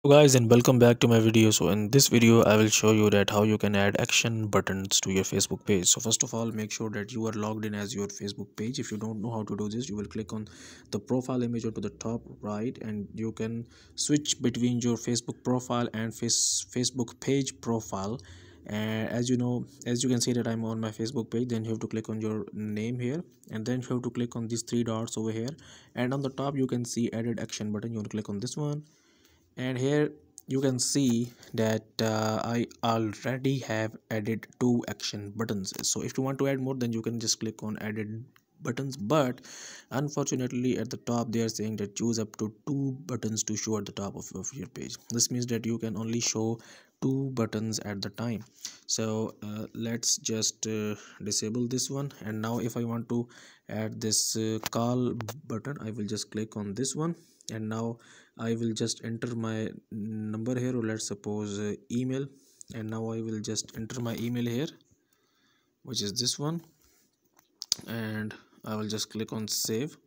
Guys, and welcome back to my video. So in this video I will show you that how you can add action buttons to your Facebook page. So first of all, make sure that you are logged in as your Facebook page. If you don't know how to do this, you will click on the profile image or to the top right, and you can switch between your Facebook profile and Facebook page profile. And as you know, as you can see that I'm on my Facebook page, then you have to click on your name here, and then you have to click on these three dots over here, and on the top you can see added action button. You want to click on this one, and here you can see that I already have added two action buttons. So if you want to add more, then you can just click on added buttons, but unfortunately at the top they are saying that choose up to two buttons to show at the top of your page. This means that you can only show two buttons at the time. So let's just disable this one, and now if I want to add this call button, I will just click on this one, and now I will just enter my number here, or let's suppose email, and now I will just enter my email here, which is this one, and I will just click on save.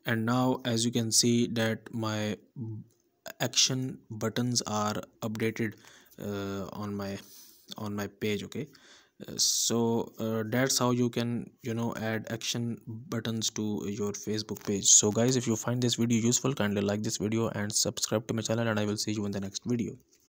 And now as you can see that my action buttons are updated on my page. Okay, that's how you can add action buttons to your Facebook page. So guys, if you find this video useful, kindly like this video and subscribe to my channel, and I will see you in the next video.